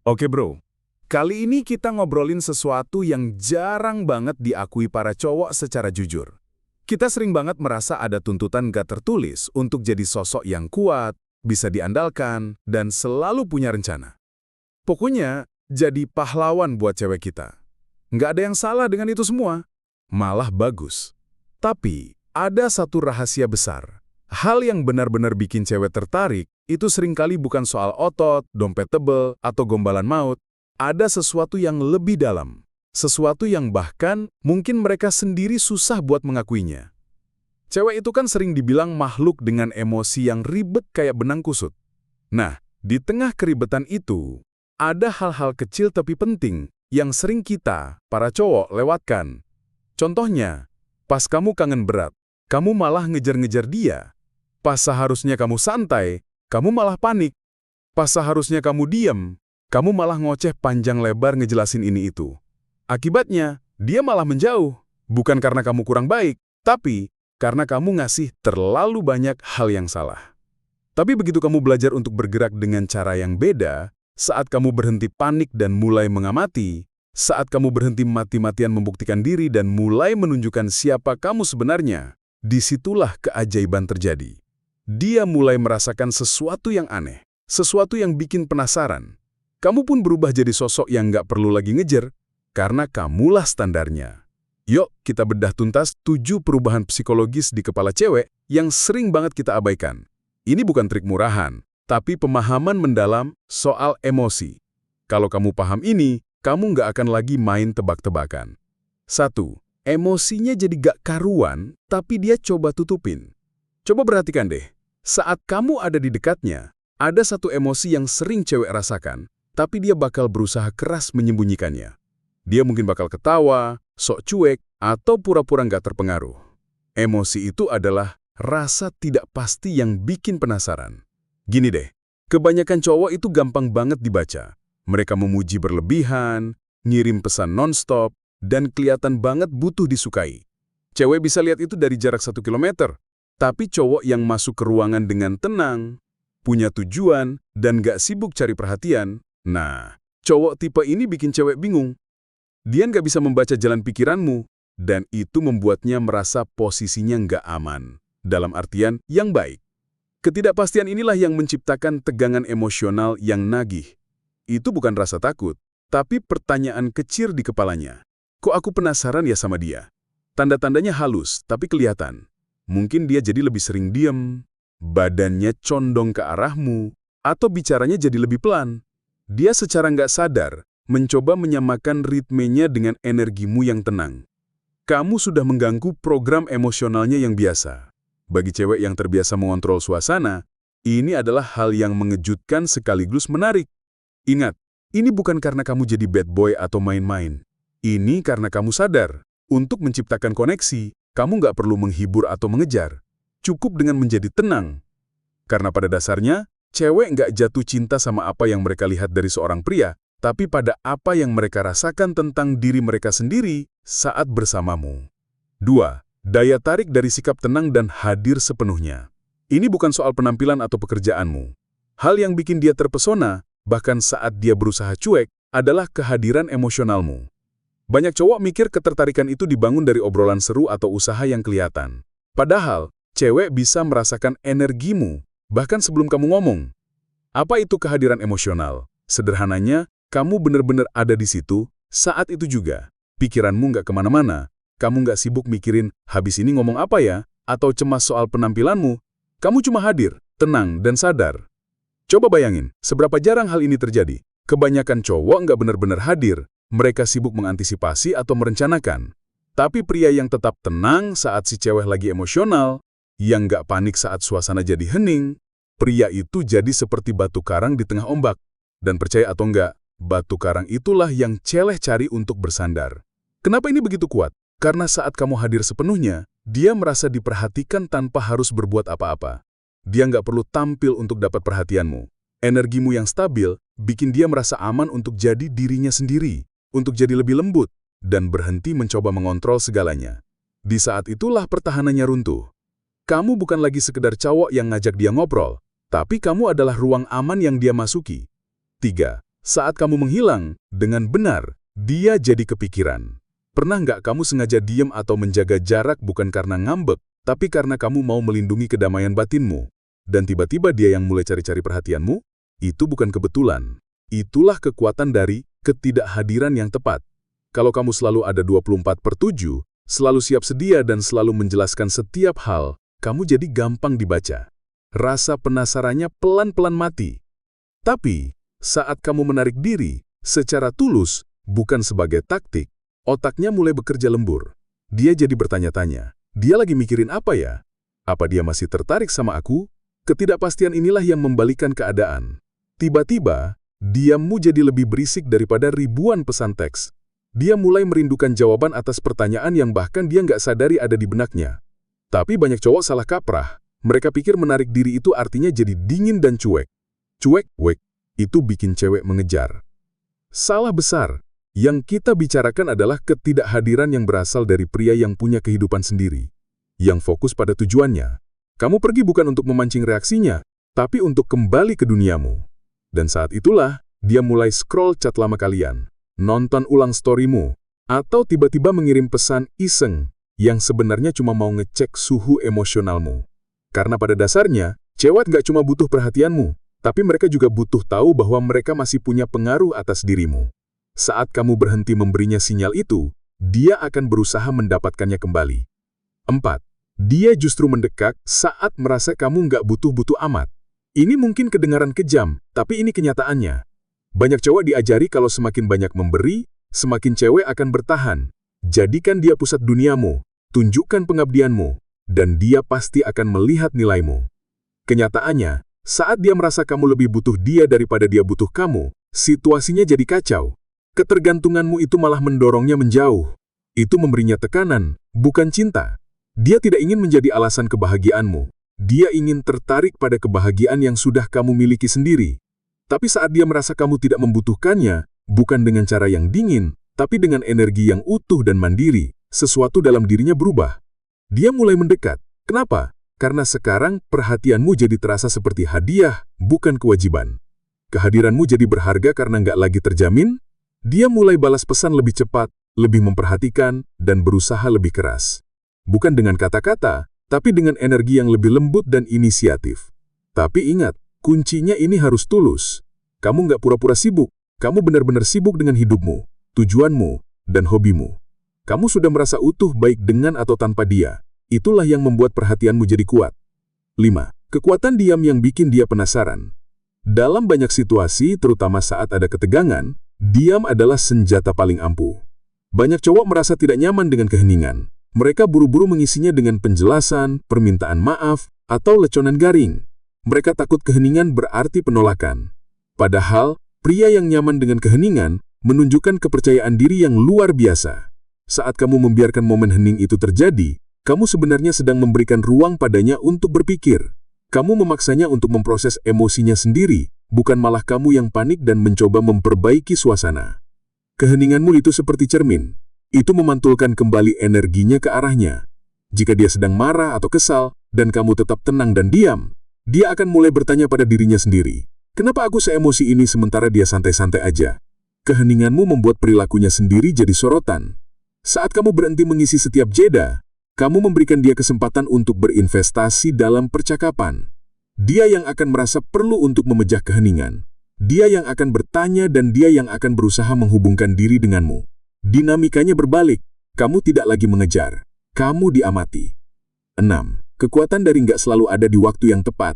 Oke bro, kali ini kita ngobrolin sesuatu yang jarang banget diakui para cowok secara jujur. Kita sering banget merasa ada tuntutan gak tertulis untuk jadi sosok yang kuat, bisa diandalkan, dan selalu punya rencana. Pokoknya, jadi pahlawan buat cewek kita. Nggak ada yang salah dengan itu semua, malah bagus. Tapi, ada satu rahasia besar. Hal yang benar-benar bikin cewek tertarik, itu seringkali bukan soal otot, dompet tebel, atau gombalan maut. Ada sesuatu yang lebih dalam. Sesuatu yang bahkan mungkin mereka sendiri susah buat mengakuinya. Cewek itu kan sering dibilang makhluk dengan emosi yang ribet kayak benang kusut. Nah, di tengah keribetan itu, ada hal-hal kecil tapi penting yang sering kita, para cowok, lewatkan. Contohnya, pas kamu kangen berat, kamu malah ngejar-ngejar dia. Pas seharusnya kamu santai, kamu malah panik. Pas seharusnya kamu diam, kamu malah ngoceh panjang lebar ngejelasin ini itu. Akibatnya, dia malah menjauh. Bukan karena kamu kurang baik, tapi karena kamu ngasih terlalu banyak hal yang salah. Tapi begitu kamu belajar untuk bergerak dengan cara yang beda, saat kamu berhenti panik dan mulai mengamati, saat kamu berhenti mati-matian membuktikan diri dan mulai menunjukkan siapa kamu sebenarnya, disitulah keajaiban terjadi. Dia mulai merasakan sesuatu yang aneh, sesuatu yang bikin penasaran. Kamu pun berubah jadi sosok yang nggak perlu lagi ngejar, karena kamulah standarnya. Yuk, kita bedah tuntas 7 perubahan psikologis di kepala cewek yang sering banget kita abaikan. Ini bukan trik murahan, tapi pemahaman mendalam soal emosi. Kalau kamu paham ini, kamu nggak akan lagi main tebak-tebakan. 1. Emosinya jadi gak karuan, tapi dia coba tutupin. Coba perhatikan deh, saat kamu ada di dekatnya, ada satu emosi yang sering cewek rasakan, tapi dia bakal berusaha keras menyembunyikannya. Dia mungkin bakal ketawa, sok cuek, atau pura-pura nggak terpengaruh. Emosi itu adalah rasa tidak pasti yang bikin penasaran. Gini deh, kebanyakan cowok itu gampang banget dibaca. Mereka memuji berlebihan, ngirim pesan non-stop, dan kelihatan banget butuh disukai. Cewek bisa lihat itu dari jarak 1 kilometer. Tapi cowok yang masuk ke ruangan dengan tenang, punya tujuan, dan gak sibuk cari perhatian, nah, cowok tipe ini bikin cewek bingung. Dia nggak bisa membaca jalan pikiranmu, dan itu membuatnya merasa posisinya nggak aman, dalam artian yang baik. Ketidakpastian inilah yang menciptakan tegangan emosional yang nagih. Itu bukan rasa takut, tapi pertanyaan kecil di kepalanya. Kok aku penasaran ya sama dia? Tanda-tandanya halus, tapi kelihatan. Mungkin dia jadi lebih sering diam, badannya condong ke arahmu, atau bicaranya jadi lebih pelan. Dia secara nggak sadar mencoba menyamakan ritmenya dengan energimu yang tenang. Kamu sudah mengganggu program emosionalnya yang biasa. Bagi cewek yang terbiasa mengontrol suasana, ini adalah hal yang mengejutkan sekaligus menarik. Ingat, ini bukan karena kamu jadi bad boy atau main-main. Ini karena kamu sadar, untuk menciptakan koneksi, kamu nggak perlu menghibur atau mengejar. Cukup dengan menjadi tenang. Karena pada dasarnya, cewek nggak jatuh cinta sama apa yang mereka lihat dari seorang pria, tapi pada apa yang mereka rasakan tentang diri mereka sendiri saat bersamamu. 2. Daya tarik dari sikap tenang dan hadir sepenuhnya. Ini bukan soal penampilan atau pekerjaanmu. Hal yang bikin dia terpesona, bahkan saat dia berusaha cuek, adalah kehadiran emosionalmu. Banyak cowok mikir ketertarikan itu dibangun dari obrolan seru atau usaha yang kelihatan. Padahal, cewek bisa merasakan energimu, bahkan sebelum kamu ngomong. Apa itu kehadiran emosional? Sederhananya, kamu benar-benar ada di situ, saat itu juga. Pikiranmu nggak kemana-mana, kamu nggak sibuk mikirin, habis ini ngomong apa ya, atau cemas soal penampilanmu. Kamu cuma hadir, tenang, dan sadar. Coba bayangin, seberapa jarang hal ini terjadi. Kebanyakan cowok nggak benar-benar hadir. Mereka sibuk mengantisipasi atau merencanakan. Tapi pria yang tetap tenang saat si cewek lagi emosional, yang nggak panik saat suasana jadi hening, pria itu jadi seperti batu karang di tengah ombak. Dan percaya atau enggak, batu karang itulah yang cewek cari untuk bersandar. Kenapa ini begitu kuat? Karena saat kamu hadir sepenuhnya, dia merasa diperhatikan tanpa harus berbuat apa-apa. Dia nggak perlu tampil untuk dapat perhatianmu. Energimu yang stabil bikin dia merasa aman untuk jadi dirinya sendiri. Untuk jadi lebih lembut, dan berhenti mencoba mengontrol segalanya. Di saat itulah pertahanannya runtuh. Kamu bukan lagi sekedar cowok yang ngajak dia ngobrol, tapi kamu adalah ruang aman yang dia masuki. 3. Saat kamu menghilang, dengan benar, dia jadi kepikiran. Pernah nggak kamu sengaja diam atau menjaga jarak bukan karena ngambek, tapi karena kamu mau melindungi kedamaian batinmu? Dan tiba-tiba dia yang mulai cari-cari perhatianmu? Itu bukan kebetulan. Itulah kekuatan dari ketidakhadiran yang tepat. Kalau kamu selalu ada 24/7, selalu siap sedia dan selalu menjelaskan setiap hal, kamu jadi gampang dibaca. Rasa penasarannya pelan-pelan mati. Tapi, saat kamu menarik diri, secara tulus, bukan sebagai taktik, otaknya mulai bekerja lembur. Dia jadi bertanya-tanya, dia lagi mikirin apa ya? Apa dia masih tertarik sama aku? Ketidakpastian inilah yang membalikkan keadaan. Tiba-tiba, diammu jadi lebih berisik daripada ribuan pesan teks. Dia mulai merindukan jawaban atas pertanyaan yang bahkan dia nggak sadari ada di benaknya. Tapi banyak cowok salah kaprah. Mereka pikir menarik diri itu artinya jadi dingin dan cuek. Cuek, itu bikin cewek mengejar. Salah besar. Yang kita bicarakan adalah ketidakhadiran yang berasal dari pria yang punya kehidupan sendiri. Yang fokus pada tujuannya. Kamu pergi bukan untuk memancing reaksinya, tapi untuk kembali ke duniamu. Dan saat itulah, dia mulai scroll chat lama kalian, nonton ulang storymu, atau tiba-tiba mengirim pesan iseng yang sebenarnya cuma mau ngecek suhu emosionalmu. Karena pada dasarnya, cewek nggak cuma butuh perhatianmu, tapi mereka juga butuh tahu bahwa mereka masih punya pengaruh atas dirimu. Saat kamu berhenti memberinya sinyal itu, dia akan berusaha mendapatkannya kembali. 4. Dia justru mendekat saat merasa kamu nggak butuh-butuh amat. Ini mungkin kedengaran kejam, tapi ini kenyataannya. Banyak cowok diajari kalau semakin banyak memberi, semakin cewek akan bertahan. Jadikan dia pusat duniamu, tunjukkan pengabdianmu, dan dia pasti akan melihat nilaimu. Kenyataannya, saat dia merasa kamu lebih butuh dia daripada dia butuh kamu, situasinya jadi kacau. Ketergantunganmu itu malah mendorongnya menjauh. Itu memberinya tekanan, bukan cinta. Dia tidak ingin menjadi alasan kebahagiaanmu. Dia ingin tertarik pada kebahagiaan yang sudah kamu miliki sendiri. Tapi saat dia merasa kamu tidak membutuhkannya, bukan dengan cara yang dingin, tapi dengan energi yang utuh dan mandiri, sesuatu dalam dirinya berubah. Dia mulai mendekat. Kenapa? Karena sekarang perhatianmu jadi terasa seperti hadiah, bukan kewajiban. Kehadiranmu jadi berharga karena nggak lagi terjamin. Dia mulai balas pesan lebih cepat, lebih memperhatikan, dan berusaha lebih keras. Bukan dengan kata-kata, tapi dengan energi yang lebih lembut dan inisiatif. Tapi ingat, kuncinya ini harus tulus. Kamu nggak pura-pura sibuk, kamu benar-benar sibuk dengan hidupmu, tujuanmu, dan hobimu. Kamu sudah merasa utuh baik dengan atau tanpa dia. Itulah yang membuat perhatianmu jadi kuat. 5. Kekuatan diam yang bikin dia penasaran. Dalam banyak situasi, terutama saat ada ketegangan, diam adalah senjata paling ampuh. Banyak cowok merasa tidak nyaman dengan keheningan. Mereka buru-buru mengisinya dengan penjelasan, permintaan maaf, atau leconan garing. Mereka takut keheningan berarti penolakan. Padahal, pria yang nyaman dengan keheningan menunjukkan kepercayaan diri yang luar biasa. Saat kamu membiarkan momen hening itu terjadi, kamu sebenarnya sedang memberikan ruang padanya untuk berpikir. Kamu memaksanya untuk memproses emosinya sendiri, bukan malah kamu yang panik dan mencoba memperbaiki suasana. Keheninganmu itu seperti cermin. Itu memantulkan kembali energinya ke arahnya. Jika dia sedang marah atau kesal, dan kamu tetap tenang dan diam, dia akan mulai bertanya pada dirinya sendiri, kenapa aku seemosi ini sementara dia santai-santai aja? Keheninganmu membuat perilakunya sendiri jadi sorotan. Saat kamu berhenti mengisi setiap jeda, kamu memberikan dia kesempatan untuk berinvestasi dalam percakapan. Dia yang akan merasa perlu untuk memejah keheningan. Dia yang akan bertanya dan dia yang akan berusaha menghubungkan diri denganmu. Dinamikanya berbalik, kamu tidak lagi mengejar, kamu diamati. 6. Kekuatan dari nggak selalu ada di waktu yang tepat.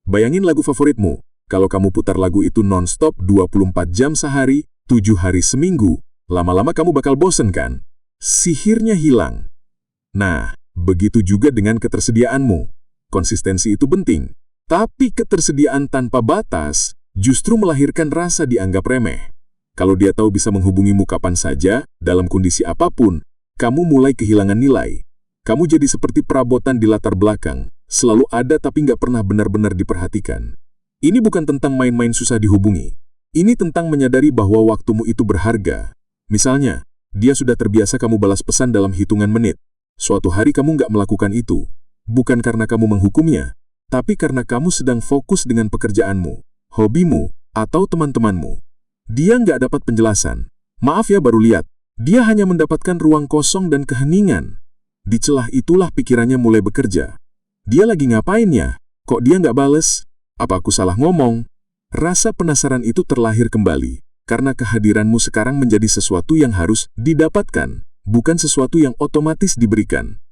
Bayangin lagu favoritmu, kalau kamu putar lagu itu non-stop 24 jam sehari, 7 hari seminggu, lama-lama kamu bakal bosen kan? Sihirnya hilang. Nah, begitu juga dengan ketersediaanmu. Konsistensi itu penting, tapi ketersediaan tanpa batas justru melahirkan rasa dianggap remeh. Kalau dia tahu bisa menghubungimu kapan saja, dalam kondisi apapun, kamu mulai kehilangan nilai. Kamu jadi seperti perabotan di latar belakang, selalu ada tapi nggak pernah benar-benar diperhatikan. Ini bukan tentang main-main susah dihubungi. Ini tentang menyadari bahwa waktumu itu berharga. Misalnya, dia sudah terbiasa kamu balas pesan dalam hitungan menit. Suatu hari kamu nggak melakukan itu. Bukan karena kamu menghukumnya, tapi karena kamu sedang fokus dengan pekerjaanmu, hobimu, atau teman-temanmu. Dia nggak dapat penjelasan. Maaf ya, baru lihat. Dia hanya mendapatkan ruang kosong dan keheningan. Di celah itulah pikirannya mulai bekerja. Dia lagi ngapain ya? Kok dia nggak bales? Apa aku salah ngomong? Rasa penasaran itu terlahir kembali, karena kehadiranmu sekarang menjadi sesuatu yang harus didapatkan, bukan sesuatu yang otomatis diberikan.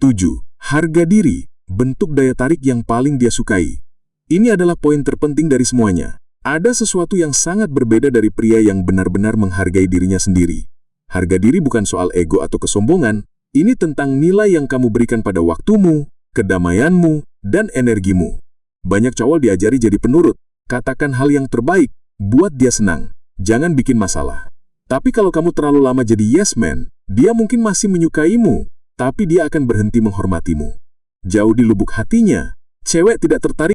7. Harga diri, bentuk daya tarik yang paling dia sukai. Ini adalah poin terpenting dari semuanya. Ada sesuatu yang sangat berbeda dari pria yang benar-benar menghargai dirinya sendiri. Harga diri bukan soal ego atau kesombongan, ini tentang nilai yang kamu berikan pada waktumu, kedamaianmu, dan energimu. Banyak cowok diajari jadi penurut, katakan hal yang terbaik, buat dia senang, jangan bikin masalah. Tapi kalau kamu terlalu lama jadi yes man, dia mungkin masih menyukaimu, tapi dia akan berhenti menghormatimu. Jauh di lubuk hatinya, cewek tidak tertarik